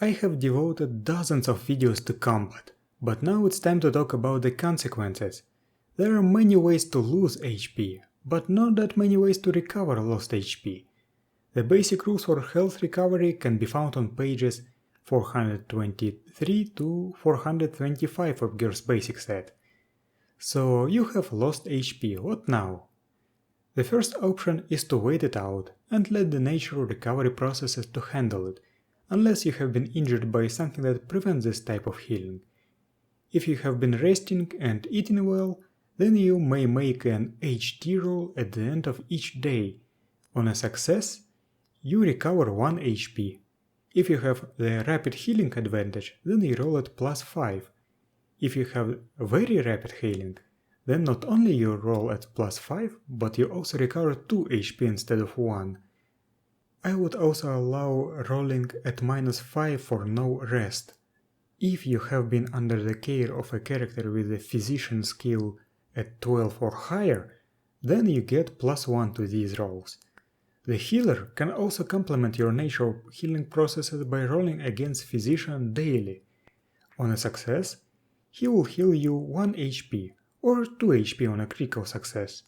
I have devoted dozens of videos to combat, but now it's time to talk about the consequences. There are many ways to lose HP, but not that many ways to recover lost HP. The basic rules for health recovery can be found on pages 423 to 425 of GURPS basic set. So you have lost HP, what now? The first option is to wait it out and let the natural recovery processes to handle it, unless you have been injured by something that prevents this type of healing. If you have been resting and eating well, then you may make an HT roll at the end of each day. On a success, you recover 1 HP. If you have the rapid healing advantage, then you roll at +5. If you have very rapid healing, then not only you roll at +5, but you also recover 2 HP instead of 1. I would also allow rolling at -5 for no rest. If you have been under the care of a character with a physician skill at 12 or higher, then you get +1 to these rolls. The healer can also complement your natural healing processes by rolling against physician daily. On a success, he will heal you 1 HP or 2 HP on a critical success,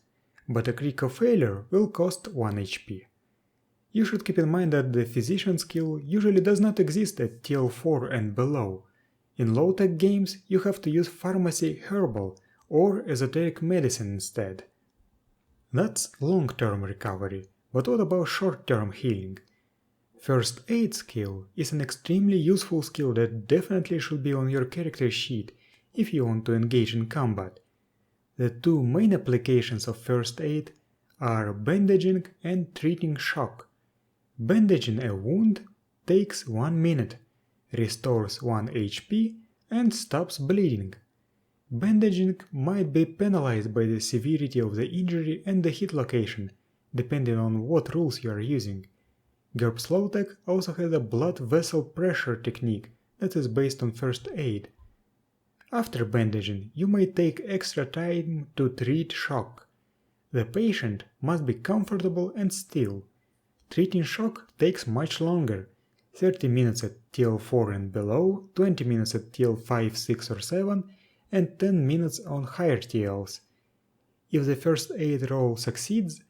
but a critical failure will cost 1 HP. You should keep in mind that the physician skill usually does not exist at TL4 and below. In low-tech games, you have to use pharmacy herbal or esoteric medicine instead. That's long-term recovery, but what about short-term healing? First aid skill is an extremely useful skill that definitely should be on your character sheet if you want to engage in combat. The two main applications of first aid are bandaging and treating shock. Bandaging a wound takes 1 minute, restores 1 HP, and stops bleeding. Bandaging might be penalized by the severity of the injury and the hit location, depending on what rules you are using. GURPS Low-Tech also has a blood vessel pressure technique that is based on first aid. After bandaging, you may take extra time to treat shock. The patient must be comfortable and still. Treating shock takes much longer, 30 minutes at TL4 and below, 20 minutes at TL5, 6 or 7, and 10 minutes on higher TLs. If the first aid roll succeeds,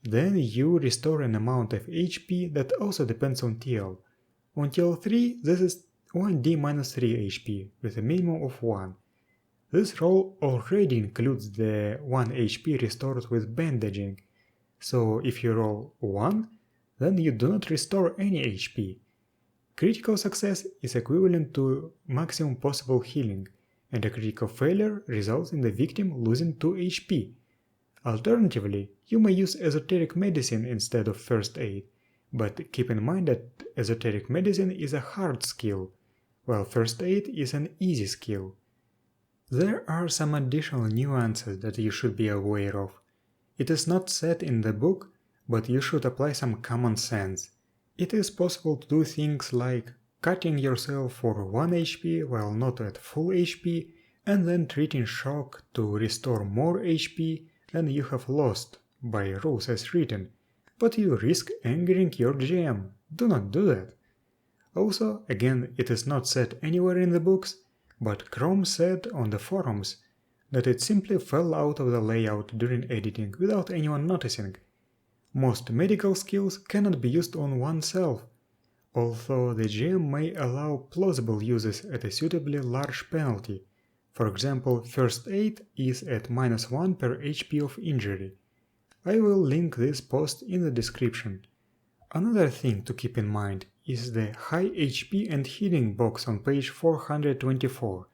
then you restore an amount of HP that also depends on TL. On TL3, this is 1D-3 HP, with a minimum of 1. This roll already includes the 1 HP restored with bandaging, so if you roll 1, then you do not restore any HP. Critical success is equivalent to maximum possible healing, and a critical failure results in the victim losing 2 HP. Alternatively, you may use esoteric medicine instead of first aid, but keep in mind that esoteric medicine is a hard skill, while first aid is an easy skill. There are some additional nuances that you should be aware of. It is not said in the book, but you should apply some common sense. It is possible to do things like cutting yourself for 1 HP while not at full HP, and then treating shock to restore more HP than you have lost, by rules as written, but you risk angering your GM. Do not do that. Also, again, it is not said anywhere in the books, but Chrome said on the forums that it simply fell out of the layout during editing without anyone noticing. Most medical skills cannot be used on oneself, although the GM may allow plausible uses at a suitably large penalty. For example, first aid is at -1 per HP of injury. I will link this post in the description. Another thing to keep in mind is the high HP and healing box on page 424.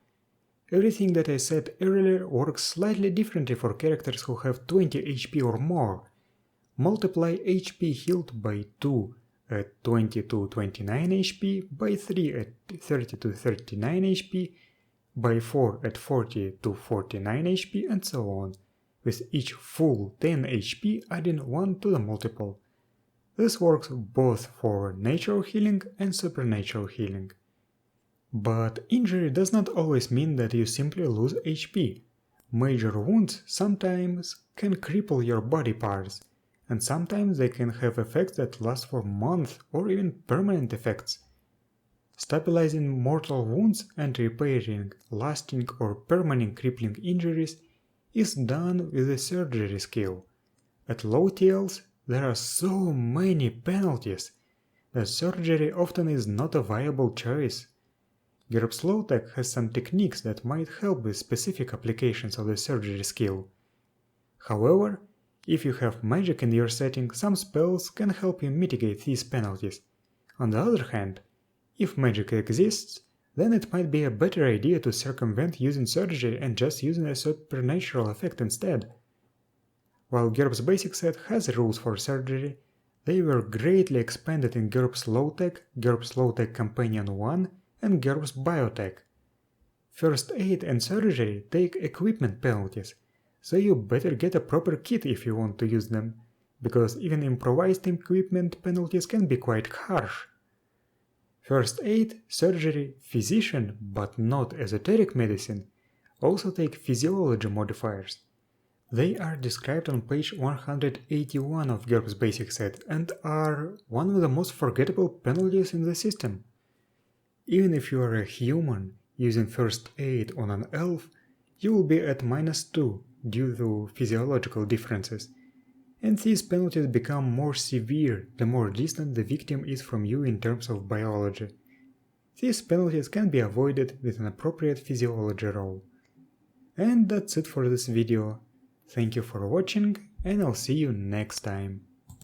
Everything that I said earlier works slightly differently for characters who have 20 HP or more. Multiply HP healed by 2 at 20 to 29 HP, by 3 at 30 to 39 HP, by 4 at 40 to 49 HP, and so on, with each full 10 HP adding 1 to the multiple. This works both for natural healing and supernatural healing. But injury does not always mean that you simply lose HP. Major wounds sometimes can cripple your body parts, and sometimes they can have effects that last for months or even permanent effects. stabilizing mortal wounds and repairing lasting or permanent crippling injuries is done with a surgery skill. At low TLs, there are so many penalties that surgery often is not a viable choice. GURPS Low-Tech has some techniques that might help with specific applications of the surgery skill. However, if you have magic in your setting, some spells can help you mitigate these penalties. On the other hand, if magic exists, then it might be a better idea to circumvent using surgery and just using a supernatural effect instead. While GURPS Basic Set has rules for surgery, they were greatly expanded in GURPS Low-Tech, GURPS Low-Tech Companion 1, and GURPS Biotech. First aid and surgery take equipment penalties, so you better get a proper kit if you want to use them, because even improvised equipment penalties can be quite harsh. First aid, surgery, physician, but not esoteric medicine, also take physiology modifiers. They are described on page 181 of GURPS Basic Set and are one of the most forgettable penalties in the system. Even if you are a human using first aid on an elf, you will be at -2 due to physiological differences, and these penalties become more severe the more distant the victim is from you in terms of biology. These penalties can be avoided with an appropriate physiology roll. And that's it for this video. Thank you for watching, and I'll see you next time.